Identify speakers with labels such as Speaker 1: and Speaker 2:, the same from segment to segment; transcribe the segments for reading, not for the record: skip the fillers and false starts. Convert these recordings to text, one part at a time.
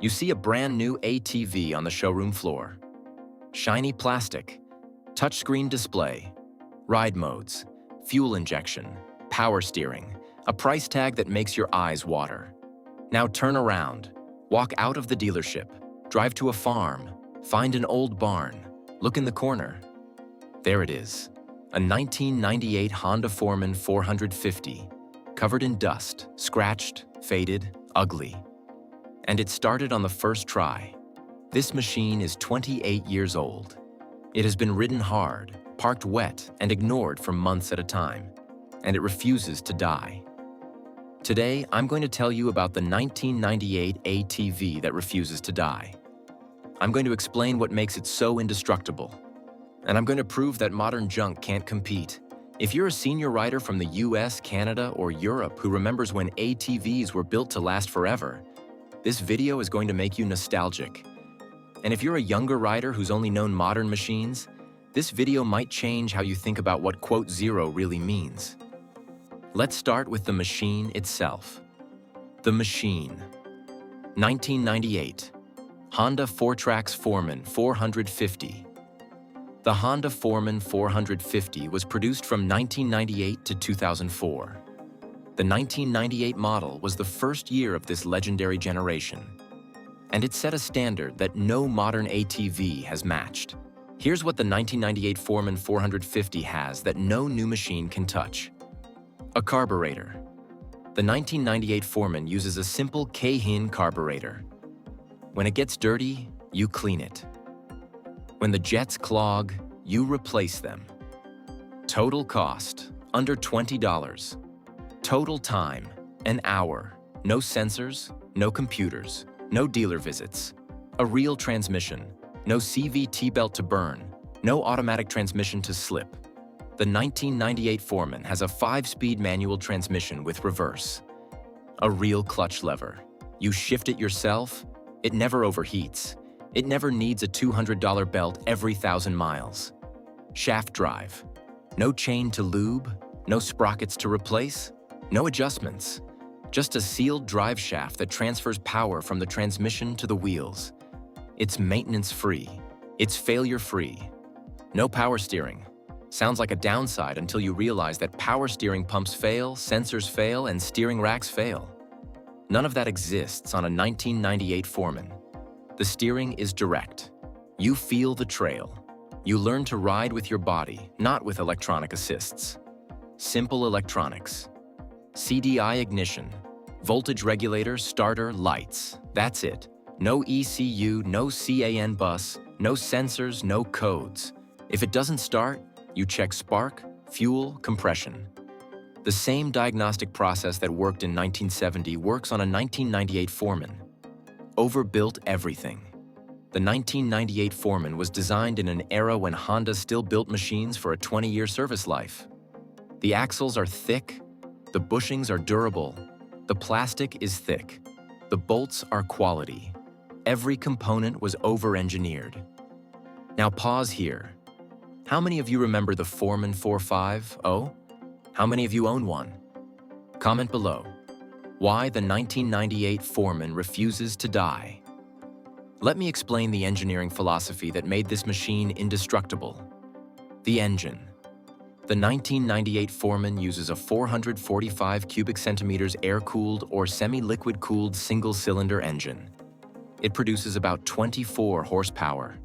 Speaker 1: You see a brand new ATV on the showroom floor. Shiny plastic, touchscreen display, ride modes, fuel injection, power steering, a price tag that makes your eyes water. Now turn around, walk out of the dealership, drive to a farm, find an old barn, look in the corner. There it is, a 1998 Honda Foreman 450, covered in dust, scratched, faded, ugly. And it started on the first try. This machine is 28 years old. It has been ridden hard, parked wet, and ignored for months at a time, and it refuses to die. Today, I'm going to tell you about the 1998 ATV that refuses to die. I'm going to explain what makes it so indestructible. And I'm going to prove that modern junk can't compete. If you're a senior rider from the US, Canada, or Europe who remembers when ATVs were built to last forever, this video is going to make you nostalgic. And if you're a younger rider who's only known modern machines, this video might change how you think about what quote zero really means. Let's start with the machine itself. The machine. 1998. Honda Four-Trax Foreman 450. The Honda Foreman 450 was produced from 1998 to 2004. The 1998 model was the first year of this legendary generation, and it set a standard that no modern ATV has matched. Here's what the 1998 Foreman 450 has that no new machine can touch. A carburetor. The 1998 Foreman uses a simple K-hin carburetor. When it gets dirty, you clean it. When the jets clog, you replace them. Total cost, under $20. Total time, an hour. No sensors, no computers, no dealer visits. A real transmission, no CVT belt to burn, no automatic transmission to slip. The 1998 Foreman has a 5-speed manual transmission with reverse. A real clutch lever. You shift it yourself, it never overheats. It never needs a $200 belt every 1,000 miles. Shaft drive. No chain to lube, no sprockets to replace, no adjustments. Just a sealed drive shaft that transfers power from the transmission to the wheels. It's maintenance-free. It's failure-free. No power steering. Sounds like a downside until you realize that power steering pumps fail, sensors fail, and steering racks fail. None of that exists on a 1998 Foreman. The steering is direct. You feel the trail. You learn to ride with your body, not with electronic assists. Simple electronics. CDI ignition. Voltage regulator, starter, lights. That's it. No ECU, no CAN bus, no sensors, no codes. If it doesn't start, you check spark, fuel, compression. The same diagnostic process that worked in 1970 works on a 1998 Foreman. Overbuilt everything. The 1998 Foreman was designed in an era when Honda still built machines for a 20-year service life. The axles are thick, the bushings are durable, the plastic is thick, the bolts are quality. Every component was over-engineered. Now pause here. How many of you remember the Foreman 450? How many of you own one? Comment below. Why the 1998 Foreman refuses to die. Let me explain the engineering philosophy that made this machine indestructible. The engine. The 1998 Foreman uses a 445 cubic centimeters air-cooled or semi-liquid cooled single-cylinder engine. It produces about 24 horsepower.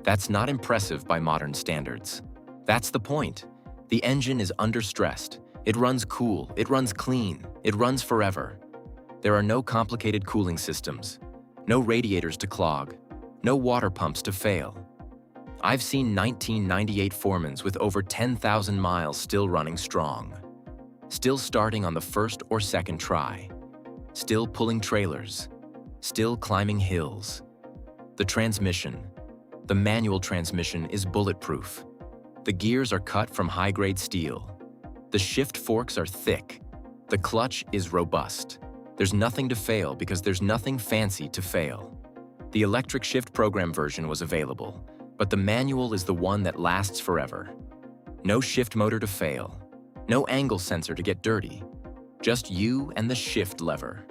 Speaker 1: That's not impressive by modern standards. That's the point. The engine is understressed. It runs cool, it runs clean, it runs forever. There are no complicated cooling systems, no radiators to clog, no water pumps to fail. I've seen 1998 Foremans with over 10,000 miles still running strong, still starting on the first or second try, still pulling trailers, still climbing hills. The transmission, the manual transmission, is bulletproof. The gears are cut from high-grade steel. The shift forks are thick. The clutch is robust. There's nothing to fail because there's nothing fancy to fail. The electric shift program version was available, but the manual is the one that lasts forever. No shift motor to fail. No angle sensor to get dirty. Just you and the shift lever.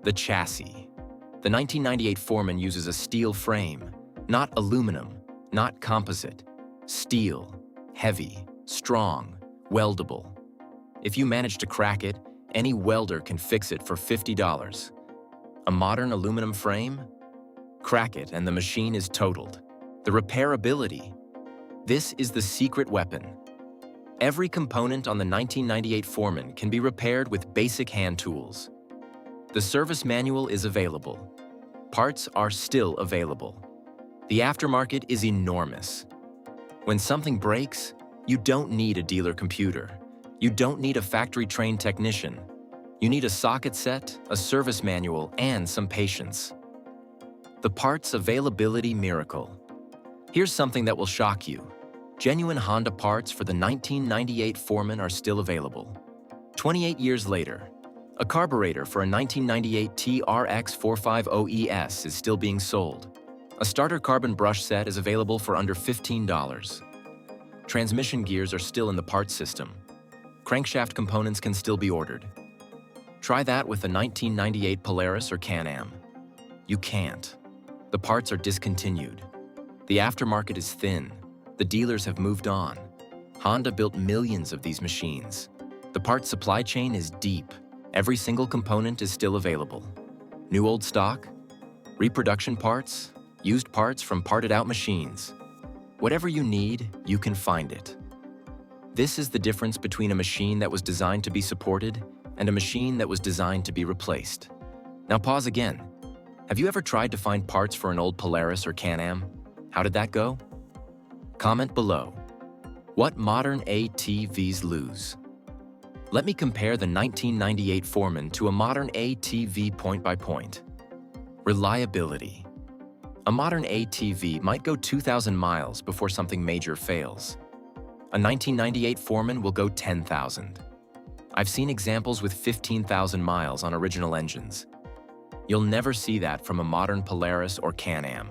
Speaker 1: The chassis. The 1998 Foreman uses a steel frame, not aluminum, not composite. Steel, heavy, strong, weldable. If you manage to crack it, any welder can fix it for $50. A modern aluminum frame? Crack it and the machine is totaled. The repairability. This is the secret weapon. Every component on the 1998 Foreman can be repaired with basic hand tools. The service manual is available. Parts are still available. The aftermarket is enormous. When something breaks, you don't need a dealer computer. You don't need a factory-trained technician. You need a socket set, a service manual, and some patience. The parts availability miracle. Here's something that will shock you. Genuine Honda parts for the 1998 Foreman are still available. 28 years later, a carburetor for a 1998 TRX 450ES is still being sold. A starter carbon brush set is available for under $15. Transmission gears are still in the parts system. Crankshaft components can still be ordered. Try that with the 1998 Polaris or Can-Am. You can't. The parts are discontinued. The aftermarket is thin. The dealers have moved on. Honda built millions of these machines. The parts supply chain is deep. Every single component is still available. New old stock, reproduction parts, used parts from parted-out machines. Whatever you need, you can find it. This is the difference between a machine that was designed to be supported and a machine that was designed to be replaced. Now pause again. Have you ever tried to find parts for an old Polaris or Can-Am? How did that go? Comment below. What modern ATVs lose? Let me compare the 1998 Foreman to a modern ATV point by point. Reliability. A modern ATV might go 2,000 miles before something major fails. A 1998 Foreman will go 10,000. I've seen examples with 15,000 miles on original engines. You'll never see that from a modern Polaris or Can-Am.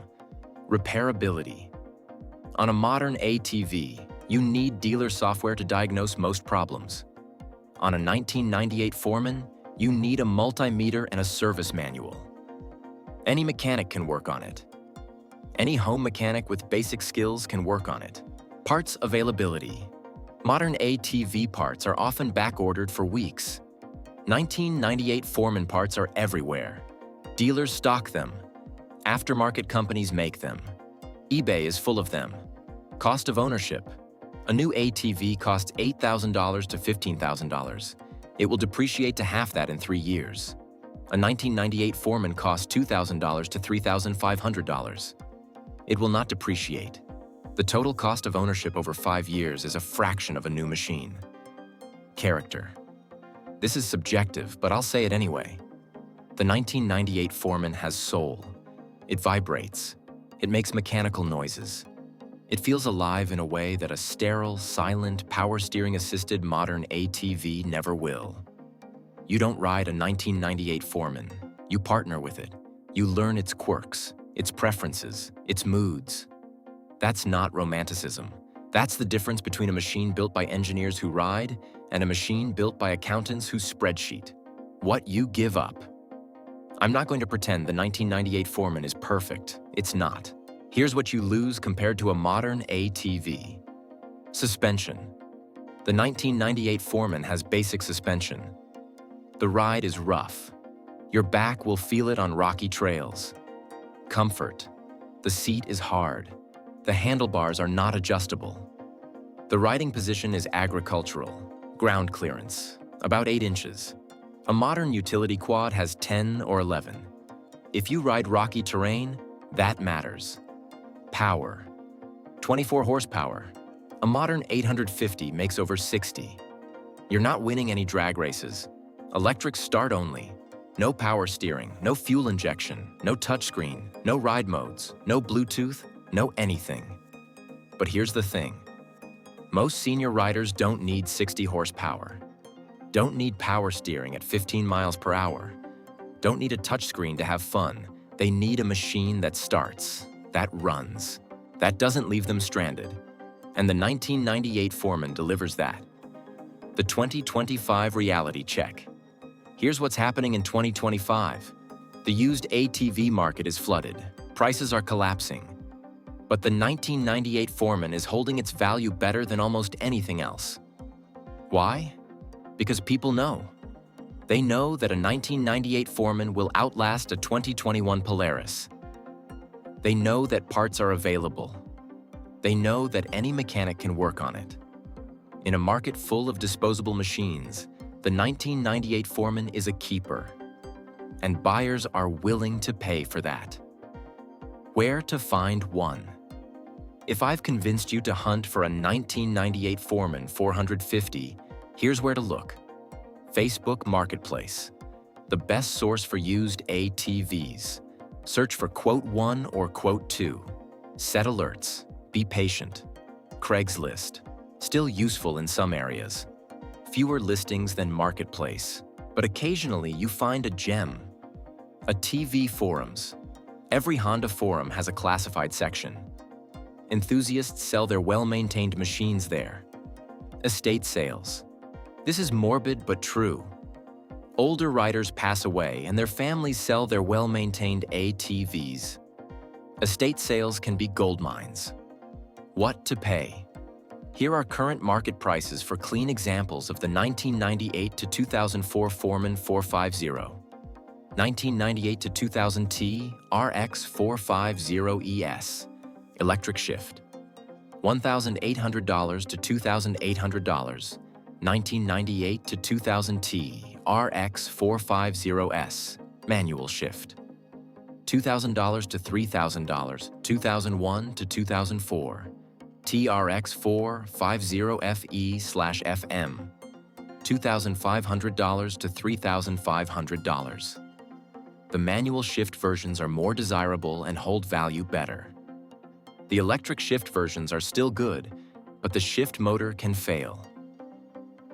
Speaker 1: Repairability. On a modern ATV, you need dealer software to diagnose most problems. On a 1998 Foreman, you need a multimeter and a service manual. Any mechanic can work on it. Any home mechanic with basic skills can work on it. Parts availability. Modern ATV parts are often back-ordered for weeks. 1998 Foreman parts are everywhere. Dealers stock them. Aftermarket companies make them. eBay is full of them. Cost of ownership. A new ATV costs $8,000 to $15,000. It will depreciate to half that in 3 years. A 1998 Foreman costs $2,000 to $3,500. It will not depreciate. The total cost of ownership over 5 years is a fraction of a new machine. Character. This is subjective, but I'll say it anyway. The 1998 Foreman has soul. It vibrates. It makes mechanical noises. It feels alive in a way that a sterile, silent, power steering-assisted modern ATV never will. You don't ride a 1998 Foreman. You partner with it. You learn its quirks, its preferences, its moods. That's not romanticism. That's the difference between a machine built by engineers who ride and a machine built by accountants who spreadsheet. What you give up. I'm not going to pretend the 1998 Foreman is perfect. It's not. Here's what you lose compared to a modern ATV. Suspension. The 1998 Foreman has basic suspension. The ride is rough. Your back will feel it on rocky trails. Comfort. The seat is hard. The handlebars are not adjustable. The riding position is agricultural. Ground clearance, about 8 inches. A modern utility quad has 10 or 11. If you ride rocky terrain, that matters. Power. 24 horsepower. A modern 850 makes over 60. You're not winning any drag races. Electric start only. No power steering, no fuel injection, no touchscreen, no ride modes, no Bluetooth, no anything. But here's the thing. Most senior riders don't need 60 horsepower. Don't need power steering at 15 miles per hour. Don't need a touchscreen to have fun. They need a machine that starts, that runs, that doesn't leave them stranded. And the 1998 Foreman delivers that. The 2025 reality check. Here's what's happening in 2025. The used ATV market is flooded. Prices are collapsing. But the 1998 Foreman is holding its value better than almost anything else. Why? Because people know. They know that a 1998 Foreman will outlast a 2021 Polaris. They know that parts are available. They know that any mechanic can work on it. In a market full of disposable machines, the 1998 Foreman is a keeper. And buyers are willing to pay for that. Where to find one? If I've convinced you to hunt for a 1998 Foreman 450, here's where to look. Facebook Marketplace, the best source for used ATVs. Search for quote 1 or quote 2. Set alerts. Be patient. Craigslist, still useful in some areas. Fewer listings than Marketplace, but occasionally you find a gem. ATV forums. Every Honda forum has a classified section. Enthusiasts sell their well-maintained machines there. Estate sales. This is morbid but true. Older riders pass away and their families sell their well-maintained ATVs. Estate sales can be gold mines. What to pay? Here are current market prices for clean examples of the 1998 to 2004 Foreman 450, 1998 to 2000 T RX 450 ES, electric shift, $1,800 to $2,800, 1998 to 2000 T RX 450 S, manual shift, $2,000 to $3,000, 2001 to 2004, TRX 450FE/FM, $2,500 to $3,500. The manual shift versions are more desirable and hold value better. The electric shift versions are still good, but the shift motor can fail.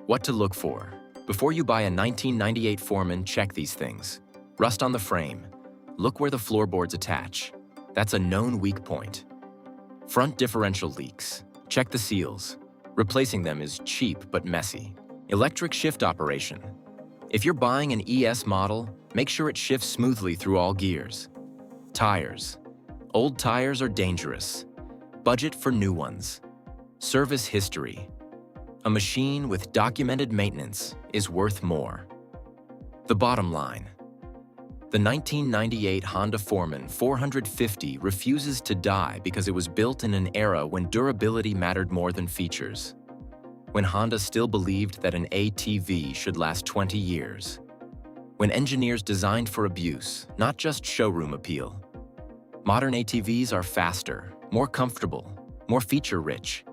Speaker 1: What to look for? Before you buy a 1998 Foreman, check these things. Rust on the frame. Look where the floorboards attach. That's a known weak point. Front differential leaks. Check the seals. Replacing them is cheap but messy. Electric shift operation. If you're buying an ES model, make sure it shifts smoothly through all gears. Tires. Old tires are dangerous. Budget for new ones. Service history. A machine with documented maintenance is worth more. The bottom line. The 1998 Honda Foreman 450 refuses to die because it was built in an era when durability mattered more than features. When Honda still believed that an ATV should last 20 years. When engineers designed for abuse, not just showroom appeal. Modern ATVs are faster, more comfortable, more feature-rich,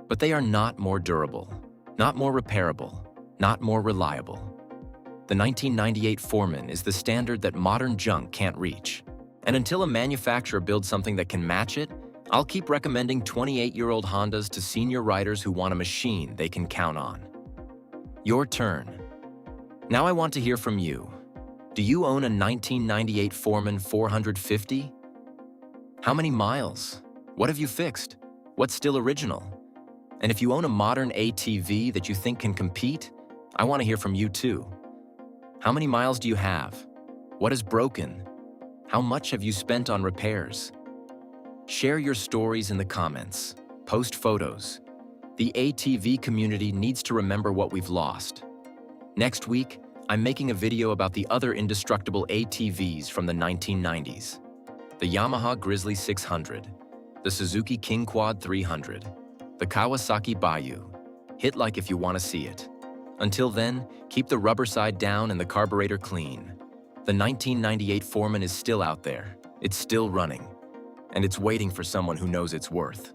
Speaker 1: but they are not more durable, not more repairable, not more reliable. The 1998 Foreman is the standard that modern junk can't reach. And until a manufacturer builds something that can match it, I'll keep recommending 28-year-old Hondas to senior riders who want a machine they can count on. Your turn. Now I want to hear from you. Do you own a 1998 Foreman 450? How many miles? What have you fixed? What's still original? And if you own a modern ATV that you think can compete, I want to hear from you too. How many miles do you have? What is broken? How much have you spent on repairs? Share your stories in the comments. Post photos. The ATV community needs to remember what we've lost. Next week, I'm making a video about the other indestructible ATVs from the 1990s. The Yamaha Grizzly 600, the Suzuki King Quad 300, the Kawasaki Bayou. Hit like if you want to see it. Until then, keep the rubber side down and the carburetor clean. The 1998 Foreman is still out there. It's still running. And it's waiting for someone who knows its worth.